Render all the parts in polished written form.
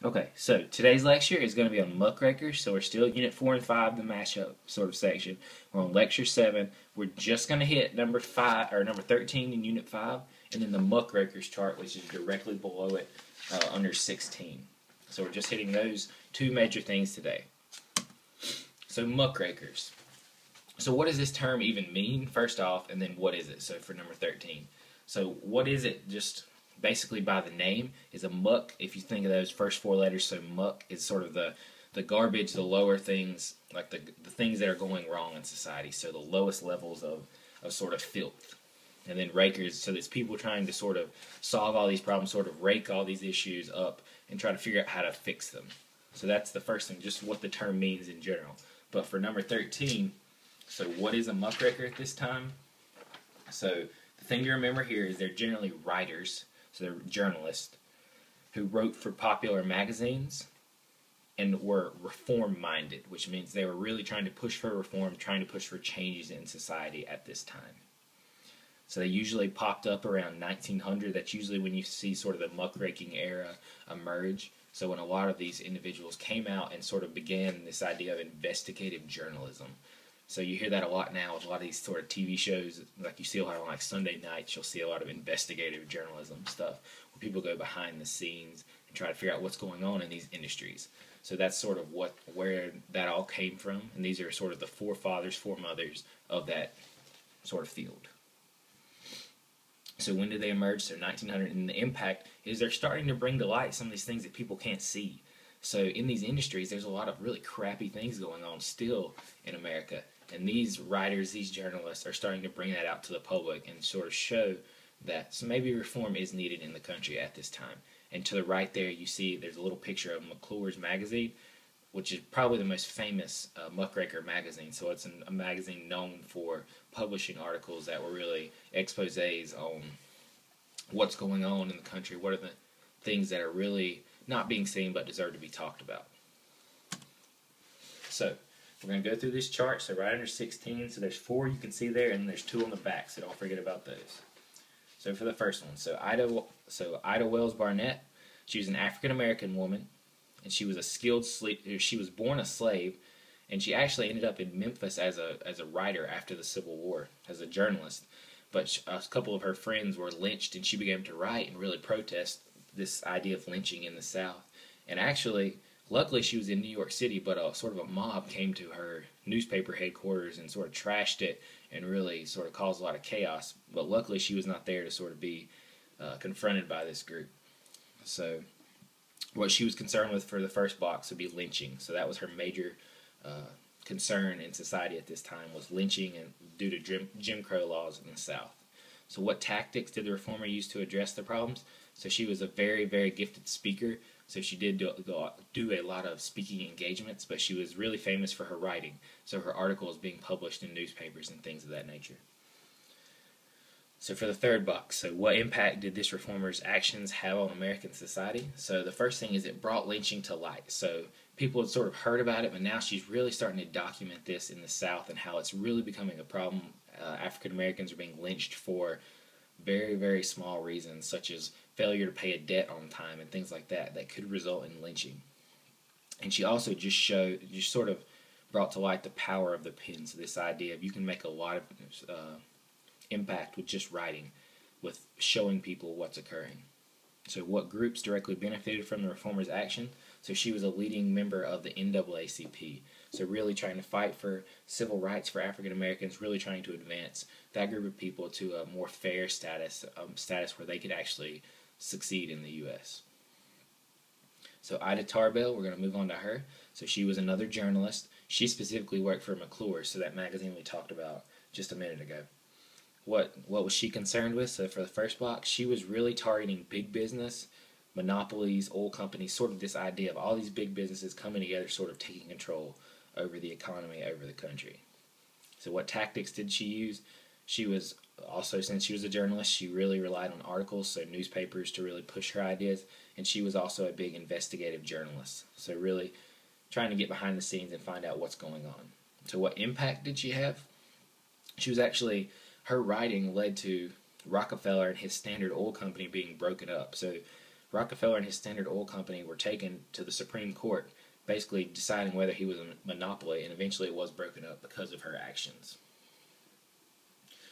Okay, so today's lecture is going to be on muckrakers. So we're still Unit 4 and 5, the mashup sort of section. We're on Lecture 7. We're just going to hit number 5 or number 13 in Unit 5, and then the muckrakers chart, which is directly below it under 16. So we're just hitting those two major things today. So muckrakers. So what does this term even mean, first off, and then what is it? So for number 13. So what is it just basically by the name is a muck. If you think of those first four letters, so muck is sort of the garbage, the lower things, like the things that are going wrong in society. So the lowest levels of sort of filth. And then rakers, so it's people trying to sort of solve all these problems, sort of rake all these issues up and try to figure out how to fix them. So that's the first thing, just what the term means in general. But for number 13, so what is a muckraker at this time? So the thing to remember here is they're generally writers, so they're journalists, who wrote for popular magazines and were reform-minded, which means they were really trying to push for reform, trying to push for changes in society at this time. So they usually popped up around 1900. That's usually when you see sort of the muckraking era emerge. So when a lot of these individuals came out and sort of began this idea of investigative journalism. So you hear that a lot now with a lot of these sort of TV shows, like you see a lot on like Sunday nights, you'll see a lot of investigative journalism stuff where people go behind the scenes and try to figure out what's going on in these industries. So that's sort of where that all came from, and these are sort of the forefathers, foremothers of that sort of field. So when did they emerge? So 1900, and the impact is they're starting to bring to light some of these things that people can't see. So in these industries, there's a lot of really crappy things going on still in America. And these writers, these journalists are starting to bring that out to the public and sort of show that so maybe reform is needed in the country at this time. And to the right there, you see there's a little picture of McClure's magazine, which is probably the most famous muckraker magazine. So it's a magazine known for publishing articles that were really exposés on what's going on in the country, what are the things that are really not being seen but deserve to be talked about. So we're going to go through this chart. So right under 16, so there's 4 you can see there, and there's 2 on the back, so don't forget about those. So for the first one, so Ida Wells Barnett, she was an African-American woman, and she was a she was born a slave, and she actually ended up in Memphis as a writer after the Civil War, as a journalist. But a couple of her friends were lynched, and she began to write and really protest this idea of lynching in the South. And actually, luckily she was in New York City, but sort of a mob came to her newspaper headquarters and sort of trashed it and really sort of caused a lot of chaos. But luckily she was not there to sort of be confronted by this group. So what she was concerned with for the first box would be lynching. So that was her major concern in society at this time, was lynching and due to Jim Crow laws in the South. So what tactics did the reformer use to address the problems? So she was a very, very gifted speaker. So she did do a lot of speaking engagements, but she was really famous for her writing. So her articles being published in newspapers and things of that nature. So for the third box, so what impact did this reformer's actions have on American society? So the first thing is it brought lynching to light. So people had sort of heard about it, but now she's really starting to document this in the South and how it's really becoming a problem. African Americans are being lynched for very, very small reasons, such as failure to pay a debt on time and things like that, that could result in lynching. And she also just sort of brought to light the power of the pen. So this idea of you can make a lot of impact with just writing, with showing people what's occurring. So what groups directly benefited from the reformer's action? So she was a leading member of the NAACP. So really trying to fight for civil rights for African Americans, really trying to advance that group of people to a more fair status where they could actually succeed in the U.S. So Ida Tarbell, we're going to move on to her. So she was another journalist. She specifically worked for McClure, so that magazine we talked about just a minute ago. What was she concerned with? So for the first box, she was really targeting big business, monopolies, oil companies, sort of this idea of all these big businesses coming together, sort of taking control over the economy, over the country. So what tactics did she use? She was also, since she was a journalist, she really relied on articles, so newspapers, to really push her ideas, and she was also a big investigative journalist, so really trying to get behind the scenes and find out what's going on. So what impact did she have? She was actually, her writing led to Rockefeller and his Standard Oil Company being broken up. So Rockefeller and his Standard Oil Company were taken to the Supreme Court, basically deciding whether he was a monopoly, and eventually it was broken up because of her actions.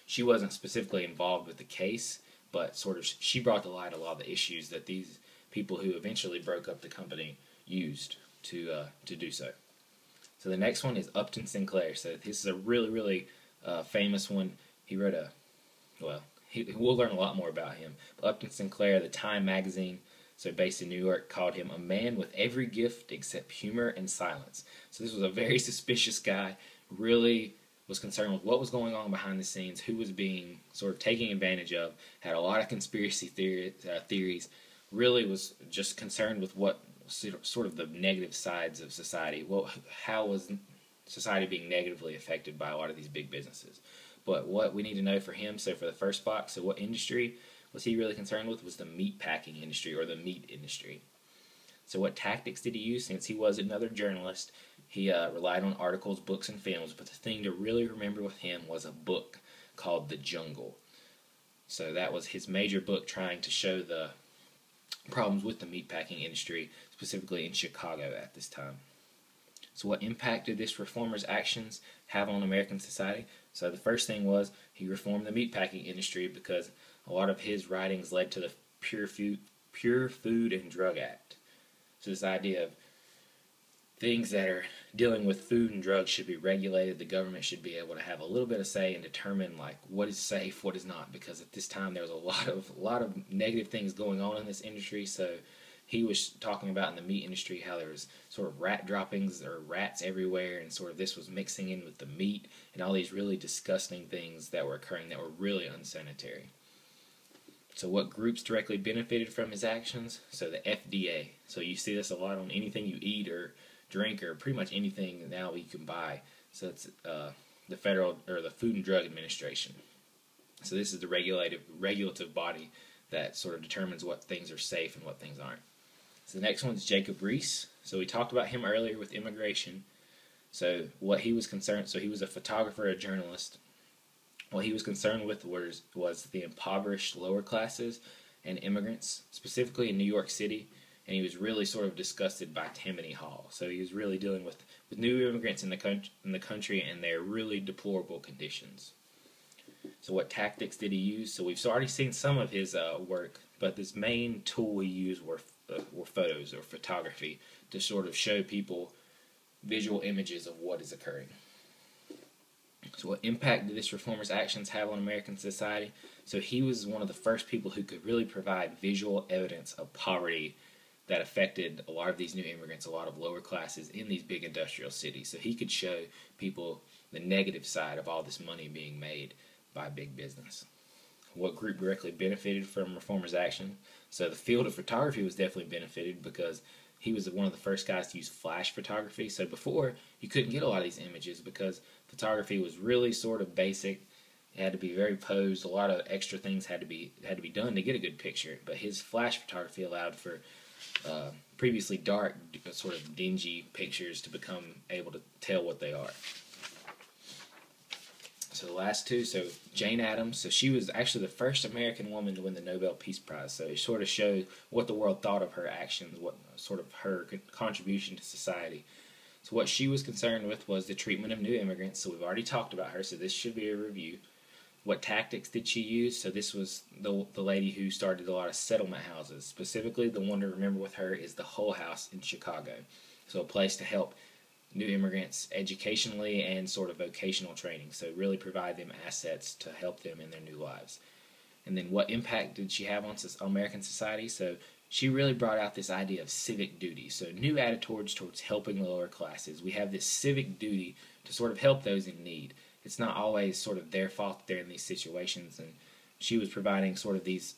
She wasn't specifically involved with the case, but sort of she brought to light a lot of the issues that these people who eventually broke up the company used to do so. So the next one is Upton Sinclair. So this is a really famous one. He wrote we'll learn a lot more about him. Upton Sinclair, the Time magazine, so based in New York, called him a man with every gift except humor and silence. So this was a very suspicious guy, really was concerned with what was going on behind the scenes, who was being sort of taken advantage of, had a lot of conspiracy theories, really was just concerned with what sort of the negative sides of society. Well, how was society being negatively affected by a lot of these big businesses? But what we need to know for him, so for the first box, so what industry was he really concerned with? Was the meat packing industry, or the meat industry. So what tactics did he use? Since he was another journalist, he relied on articles, books, and films, but the thing to really remember with him was a book called The Jungle. So that was his major book trying to show the problems with the meatpacking industry, specifically in Chicago at this time. So what impact did this reformer's actions have on American society? So the first thing was he reformed the meatpacking industry because a lot of his writings led to the Pure Food and Drug Act. So this idea of things that are dealing with food and drugs should be regulated. The government should be able to have a little bit of say and determine like what is safe, what is not. Because at this time there was a lot of negative things going on in this industry. So he was talking about in the meat industry how there was sort of rat droppings or rats everywhere, and sort of this was mixing in with the meat and all these really disgusting things that were occurring that were really unsanitary. So what groups directly benefited from his actions? So the FDA. So you see this a lot on anything you eat or drink or pretty much anything now you can buy. So it's the Federal or the Food and Drug Administration. So this is the regulative body that sort of determines what things are safe and what things aren't. So the next one is Jacob Riis. So we talked about him earlier with immigration. So what he was concerned, so he was a photographer, a journalist. What he was concerned with was the impoverished lower classes and immigrants, specifically in New York City, and he was really sort of disgusted by Tammany Hall. So he was really dealing with new immigrants in the country and their really deplorable conditions. So what tactics did he use? So we've already seen some of his work, but this main tool he used were photos or photography to sort of show people visual images of what is occurring. So what impact did this reformer's actions have on American society? So he was one of the first people who could really provide visual evidence of poverty that affected a lot of these new immigrants, a lot of lower classes in these big industrial cities. So he could show people the negative side of all this money being made by big business. What group directly benefited from reformer's action? So the field of photography was definitely benefited because he was one of the first guys to use flash photography. So before, you couldn't get a lot of these images because photography was really sort of basic. It had to be very posed. A lot of extra things had to be done to get a good picture. But his flash photography allowed for previously dark, sort of dingy pictures to become able to tell what they are. So the last two, so Jane Addams, so she was actually the first American woman to win the Nobel Peace Prize. So it sort of showed what the world thought of her actions, what sort of her contribution to society. So what she was concerned with was the treatment of new immigrants. So we've already talked about her, so this should be a review. What tactics did she use? So this was the lady who started a lot of settlement houses. Specifically, the one to remember with her is the Hull House in Chicago. So a place to help new immigrants educationally and sort of vocational training. So really provide them assets to help them in their new lives. And then what impact did she have on American society? So she really brought out this idea of civic duty. So new attitudes towards helping the lower classes. We have this civic duty to sort of help those in need. It's not always sort of their fault that they're in these situations. And she was providing sort of these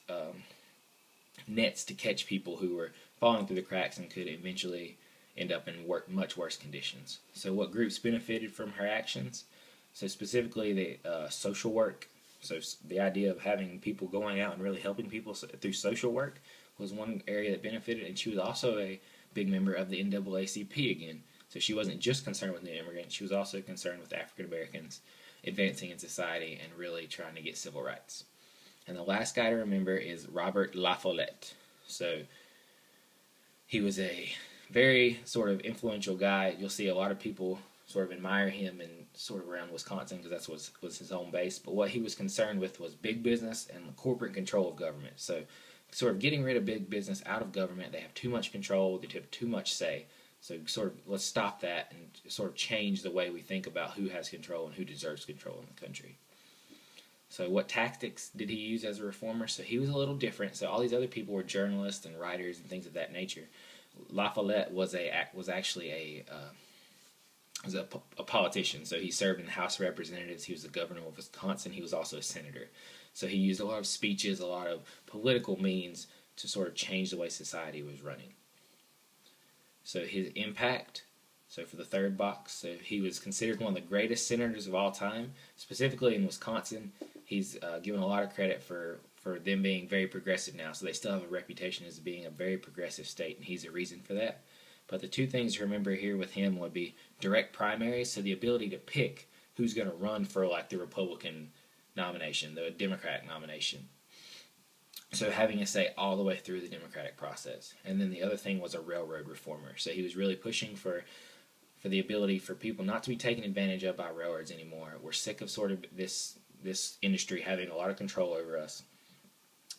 nets to catch people who were falling through the cracks and could eventually end up in much worse conditions. So what groups benefited from her actions? So specifically the social work. So the idea of having people going out and really helping people through social work was one area that benefited, and she was also a big member of the NAACP again. So she wasn't just concerned with new immigrants, she was also concerned with African Americans advancing in society and really trying to get civil rights. And the last guy to remember is Robert La Follette. So He was a very sort of influential guy. You'll see a lot of people sort of admire him and sort of around Wisconsin because that's was his home base. But what he was concerned with was big business and the corporate control of government. So sort of getting rid of big business out of government. They have too much control. They have too much say. So sort of let's stop that and sort of change the way we think about who has control and who deserves control in the country. So what tactics did he use as a reformer? So he was a little different. So all these other people were journalists and writers and things of that nature. La Follette was actually a politician. So he served in the House of Representatives. He was the governor of Wisconsin. He was also a senator. So he used a lot of speeches, a lot of political means to sort of change the way society was running. So his impact, so for the third box, so he was considered one of the greatest senators of all time, specifically in Wisconsin. He's given a lot of credit for them being very progressive now, so they still have a reputation as being a very progressive state, and he's a reason for that. But the two things to remember here with him would be direct primaries, so the ability to pick who's going to run for like the Republican nomination, the Democratic nomination. So having a say all the way through the democratic process. And then the other thing was a railroad reformer. So he was really pushing for the ability for people not to be taken advantage of by railroads anymore. We're sick of sort of this industry having a lot of control over us.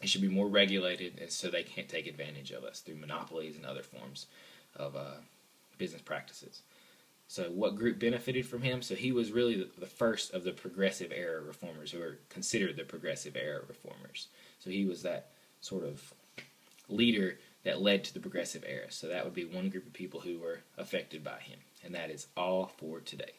It should be more regulated, and so they can't take advantage of us through monopolies and other forms of business practices. So what group benefited from him? So he was really the first of the progressive era reformers who are considered the progressive era reformers. So he was that sort of leader that led to the progressive era. So that would be one group of people who were affected by him. And that is all for today.